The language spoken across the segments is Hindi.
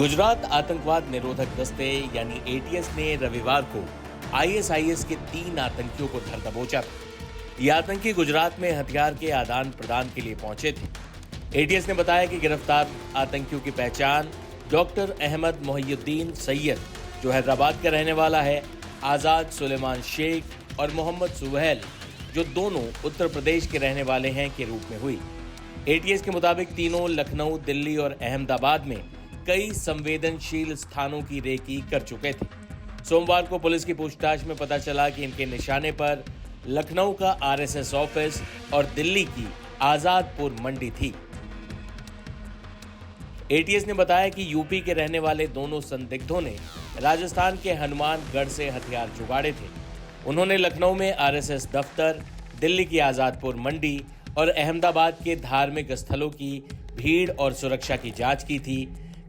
गुजरात आतंकवाद निरोधक दस्ते यानी एटीएस ने रविवार को आईएसआईएस के 3 आतंकियों को धर दबोचा था। ये आतंकी गुजरात में हथियार के आदान प्रदान के लिए पहुंचे थे। एटीएस ने बताया कि गिरफ्तार आतंकियों की पहचान डॉक्टर अहमद मोहिउद्दीन सैयद, जो हैदराबाद का रहने वाला है, आजाद सुलेमान शेख और मोहम्मद सुहेल, जो दोनों उत्तर प्रदेश के रहने वाले हैं, के रूप में हुई। एटीएस के मुताबिक तीनों लखनऊ, दिल्ली और अहमदाबाद में कई संवेदनशील स्थानों की रेकी कर चुके थे। सोमवार को पुलिस की पूछताछ में पता चला कि इनके निशाने पर लखनऊ का आरएसएस ऑफिस और दिल्ली की आजादपुर मंडी थी। एटीएस ने बताया कि यूपी के रहने वाले दोनों संदिग्धों ने राजस्थान के हनुमानगढ़ से हथियार जुगाड़े थे। उन्होंने लखनऊ में आरएसएस दफ्तर, दिल्ली की आजादपुर मंडी और अहमदाबाद के धार्मिक स्थलों की भीड़ और सुरक्षा की जांच की थी।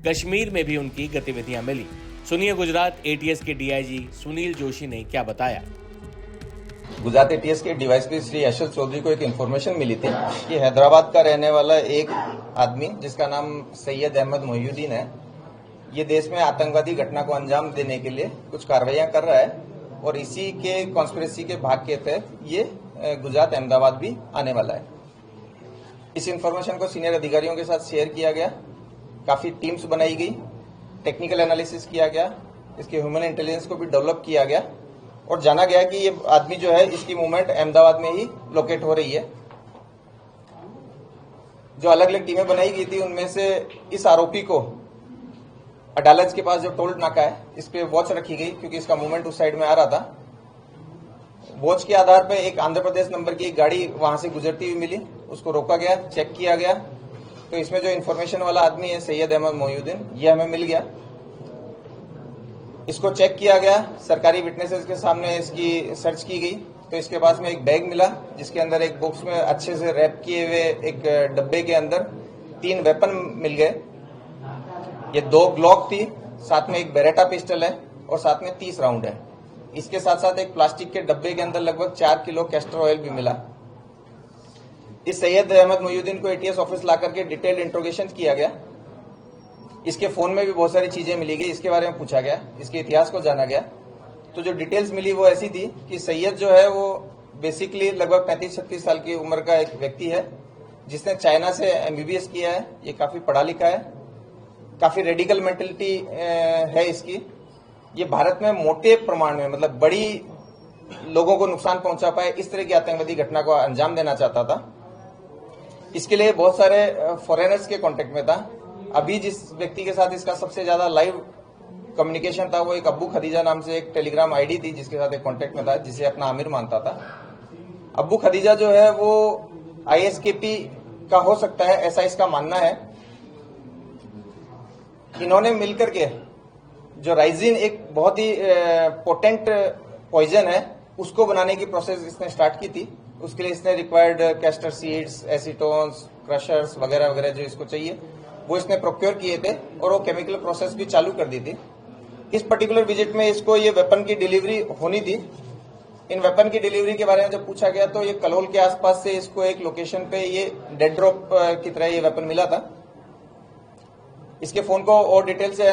कश्मीर में भी उनकी गतिविधियां मिली। सुनिए गुजरात एटीएस के डीआईजी सुनील जोशी ने क्या बताया। गुजरात एटीएस के डीवाईएसपी श्री यशवंत चौधरी को एक इन्फॉर्मेशन मिली थी कि हैदराबाद का रहने वाला एक आदमी जिसका नाम सैयद अहमद मोहिउद्दीन है, ये देश में आतंकवादी घटना को अंजाम देने के लिए कुछ कार्रवाइयां कर रहा है और इसी के कॉन्स्पिरेसी के भाग के तहत ये गुजरात अहमदाबाद भी आने वाला है। इस इन्फॉर्मेशन को सीनियर अधिकारियों के साथ शेयर किया गया, काफी टीम्स बनाई गई, टेक्निकल एनालिसिस किया गया, इसके ह्यूमन इंटेलिजेंस को भी डेवलप किया गया और जाना गया कि ये आदमी जो है इसकी मूवमेंट अहमदाबाद में ही लोकेट हो रही है। जो अलग अलग टीमें बनाई गई थी उनमें से इस आरोपी को अडालज के पास जो टोल नाका है इस पे वॉच रखी गई क्योंकि इसका मूवमेंट उस साइड में आ रहा था। वॉच के आधार पर एक आंध्र प्रदेश नंबर की एक गाड़ी वहां से गुजरती हुई मिली, उसको रोका गया, चेक किया गया तो इसमें जो इन्फॉर्मेशन वाला आदमी है सैयद अहमद मोहिउद्दीन, ये हमें मिल गया। इसको चेक किया गया, सरकारी विटनेसेस के सामने इसकी सर्च की गई तो इसके पास में एक बैग मिला जिसके अंदर एक बॉक्स में अच्छे से रैप किए हुए एक डब्बे के अंदर 3 वेपन मिल गए। ये 2 ग्लॉक थी, साथ में एक बेरेटा पिस्टल है और साथ में 30 राउंड है। इसके साथ साथ एक प्लास्टिक के डब्बे के अंदर लगभग 4 किलो कैस्टर ऑयल भी मिला। इस सैयद अहमद मोहिउद्दीन को एटीएस ऑफिस ला करके डिटेल्ड इंट्रोगेशन किया गया। इसके फोन में भी बहुत सारी चीजें मिली गई, इसके बारे में पूछा गया, इसके इतिहास को जाना गया। तो जो डिटेल्स मिली वो ऐसी थी कि सैयद जो है वो बेसिकली लगभग 35-36 साल की उम्र का एक व्यक्ति है जिसने चाइना से एमबीबीएस किया है। ये काफी पढ़ा लिखा है, काफी रेडिकल मेंटेलिटी है इसकी। ये भारत में मोटे प्रमाण में मतलब बड़ी लोगों को नुकसान पहुंचा पाए इस तरह की आतंकवादी घटना को अंजाम देना चाहता था। इसके लिए बहुत सारे फॉरेनर्स के कांटेक्ट में था। अभी जिस व्यक्ति के साथ इसका सबसे ज्यादा लाइव कम्युनिकेशन था वो एक अब्बू खदीजा नाम से एक टेलीग्राम आईडी थी जिसके साथ एक कांटेक्ट में था, जिसे अपना आमिर मानता था। अब्बू खदीजा जो है वो आईएसकेपी का हो सकता है, ऐसा इसका मानना है। इन्होंने मिलकर के जो राइजिन एक बहुत ही पोटेंट पॉइजन है उसको बनाने की प्रोसेस इसने स्टार्ट की थी। उसके लिए इसने रिक्वायर्ड कैस्टर सीड्स, एसीटोन्स, क्रशर्स वगैरह वगैरह जो इसको चाहिए वो इसने प्रोक्योर किए थे और वो केमिकल प्रोसेस भी चालू कर दी थी। इस पर्टिकुलर विजिट में इसको ये वेपन की डिलीवरी होनी थी। इन वेपन की डिलीवरी के बारे में जब पूछा गया तो ये कलोल के आसपास से इसको एक लोकेशन पे ये डेड ड्रॉप की तरह ये वेपन मिला था। इसके फोन को और डिटेल से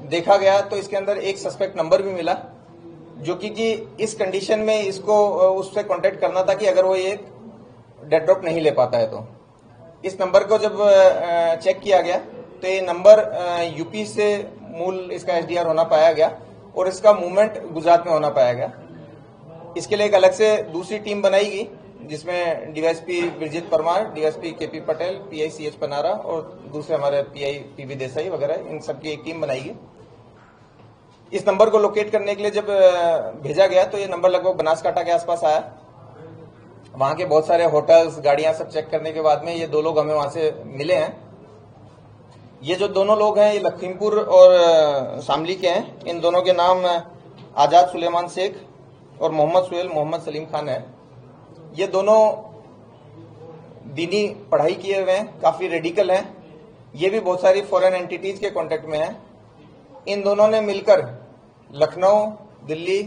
देखा गया तो इसके अंदर एक सस्पेक्ट नंबर भी मिला जो कि इस कंडीशन में इसको उससे कांटेक्ट करना था कि अगर वो ये डेड ड्रॉप नहीं ले पाता है तो। इस नंबर को जब चेक किया गया तो ये नंबर यूपी से मूल इसका एसडीआर होना पाया गया और इसका मूवमेंट गुजरात में होना पाया गया। इसके लिए एक अलग से दूसरी टीम बनाई गई जिसमें DYSP Virjit Parmar, DYSP KP Patel, PI CH Panara और दूसरे हमारे पीआई पीवी देसाई वगैरह, इन सबकी एक टीम बनाई गई। इस नंबर को लोकेट करने के लिए जब भेजा गया तो ये नंबर लगभग बनासकांठा के आसपास आया। वहां के बहुत सारे होटल्स, गाड़ियां सब चेक करने के बाद में ये 2 लोग हमें वहां से मिले हैं। ये जो दोनों लोग हैं ये लखीमपुर और शामली के हैं। इन दोनों के नाम आजाद सुलेमान शेख और मोहम्मद सुहेल, मोहम्मद सलीम खान है। ये दोनों दीनी पढ़ाई किए हुए हैं, काफी रेडिकल हैं। ये भी बहुत सारी फॉरेन एंटिटीज के कांटेक्ट में हैं। इन दोनों ने मिलकर लखनऊ, दिल्ली,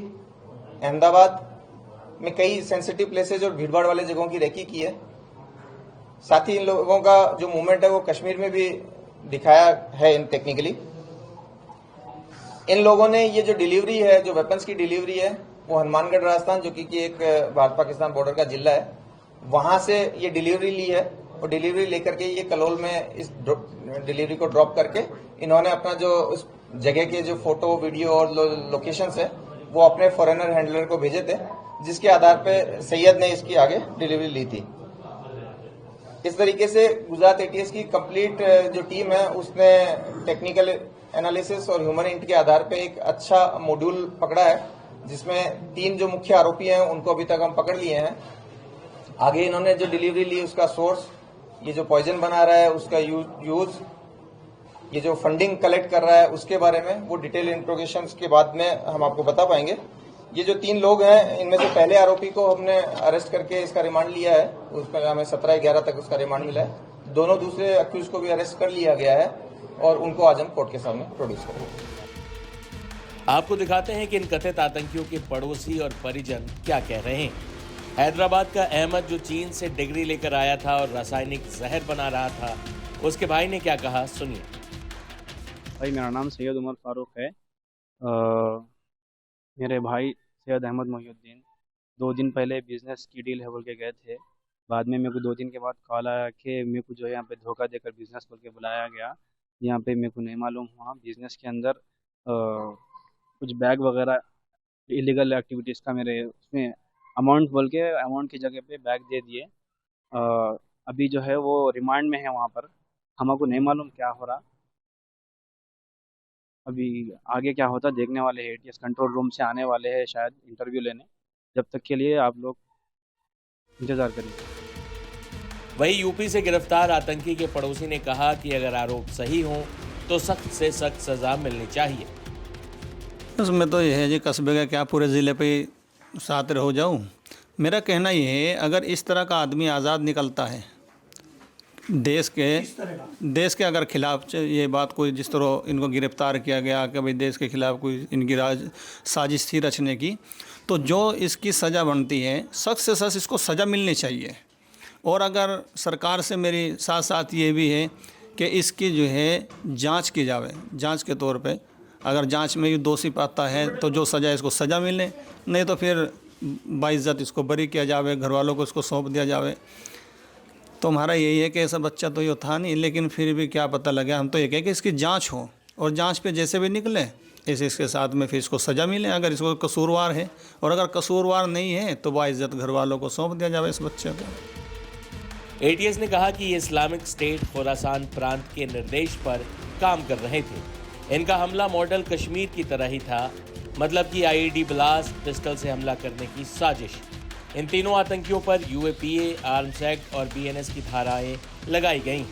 अहमदाबाद में कई सेंसिटिव प्लेसेज और भीड़भाड़ वाले जगहों की रेकी की है। साथ ही इन लोगों का जो मूवमेंट है वो कश्मीर में भी दिखाया है इन टेक्निकली। इन लोगों ने ये जो डिलीवरी है, जो वेपन्स की डिलीवरी है, वो हनुमानगढ़ राजस्थान, जो कि एक भारत पाकिस्तान बॉर्डर का जिला है, वहां से ये डिलीवरी ली है। और डिलीवरी लेकर के ये कलोल में इस डिलीवरी को ड्रॉप करके इन्होंने अपना जो उस जगह के जो फोटो, वीडियो और लोकेशंस है वो अपने फॉरेनर हैंडलर को भेजे थे, जिसके आधार पे सैयद ने इसकी आगे डिलीवरी ली थी। इस तरीके से गुजरात एटीएस की कंप्लीट जो टीम है उसने टेक्निकल एनालिसिस और ह्यूमन इंट के आधार पे एक अच्छा मॉड्यूल पकड़ा है, जिसमें 3 जो मुख्य आरोपी हैं उनको अभी तक हम पकड़ लिए हैं। आगे इन्होंने जो डिलीवरी ली, उसका सोर्स, ये जो पॉइजन बना रहा है उसका यूज, ये जो फंडिंग कलेक्ट कर रहा है उसके बारे में वो डिटेल इंट्रोगेशन के बाद में हम आपको बता पाएंगे। ये जो 3 लोग हैं, इनमें से पहले आरोपी को हमने अरेस्ट करके इसका रिमांड लिया है, उसमें हमें 17/11 तक उसका रिमांड मिला है। दोनों दूसरे अक्यूज को भी अरेस्ट कर लिया गया है और उनको आज हम कोर्ट के सामने प्रोड्यूस करेंगे। आपको दिखाते हैं कि इन कथित आतंकियों के पड़ोसी और परिजन क्या कह रहे हैं। हैदराबाद का अहमद जो चीन से डिग्री लेकर आया था और रासायनिक जहर बना रहा था, उसके भाई ने क्या कहा, सुनिए। भाई मेरा नाम सैयद उमर फारूक है। मेरे भाई सैयद अहमद मोहिउद्दीन 2 दिन पहले बिजनेस की डील है बोल के गए थे। बाद में मेरे को 2 दिन के बाद कॉल आया कि मेरे को जो है यहाँ पे धोखा देकर बिजनेस बोल के बुलाया गया। यहाँ पे मेरे को नहीं मालूम हुआ बिजनेस के अंदर कुछ बैग वगैरह इलीगल एक्टिविटीज़ का मेरे उसमें अमाउंट की जगह पे बैग दे दिए। अभी जो है वो रिमांड में है वहाँ पर, हमको नहीं मालूम क्या हो रहा। अभी आगे क्या होता देखने वाले हैं। एटीएस कंट्रोल रूम से आने वाले हैं शायद इंटरव्यू लेने, जब तक के लिए आप लोग इंतज़ार करिए। वहीं यूपी से गिरफ्तार आतंकी के पड़ोसी ने कहा कि अगर आरोप सही हो तो सख्त से सख्त सजा मिलनी चाहिए। उसमें तो यह है जी, कस्बे का क्या पूरे ज़िले पे साथ हो जाऊं। मेरा कहना ये है, अगर इस तरह का आदमी आज़ाद निकलता है देश के अगर खिलाफ ये बात कोई जिस तरह इनको गिरफ्तार किया गया कि भाई देश के खिलाफ कोई इनकी साजिश थी रचने की, तो जो इसकी सज़ा बनती है सख्त से सख्त इसको सज़ा मिलनी चाहिए। और अगर सरकार से मेरी साथ साथ ये भी है कि इसकी जो है जांच की जावे, जांच के तौर पे अगर जांच में ये दोषी पाता है तो जो सज़ा इसको सज़ा मिले, नहीं तो फिर बाइज्जत इसको बरी किया जावे, घर वालों को इसको सौंप दिया जावे। तो हमारा यही है कि ऐसा बच्चा तो ये था नहीं, लेकिन फिर भी क्या पता लगा, हम तो ये कहें कि इसकी जांच हो और जांच पे जैसे भी निकले ऐसे इसके साथ में फिर इसको सज़ा मिले अगर इसको कसूरवार है, और अगर कसूरवार नहीं है तो बाइज्जत घर वालों को सौंप दिया जावे इस बच्चे को। एटीएस ने कहा कि ये इस्लामिक स्टेट खुरासान प्रांत के निर्देश पर काम कर रहे थे। इनका हमला मॉडल कश्मीर की तरह ही था, मतलब कि आईईडी ब्लास्ट पिस्टल से हमला करने की साजिश। इन तीनों आतंकियों पर यूएपीए, आर्म्स एक्ट और बीएनएस की धाराएं लगाई गईं।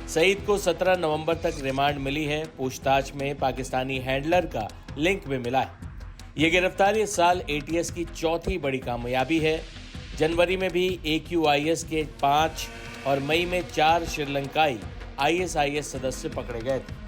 सईद को 17 नवंबर तक रिमांड मिली है। पूछताछ में पाकिस्तानी हैंडलर का लिंक भी मिला है। ये गिरफ्तारी इस साल एटीएस की चौथी बड़ी कामयाबी है। जनवरी में भी AQIS के 5 और मई में 4 श्रीलंकाई ISIS सदस्य पकड़े गए थे।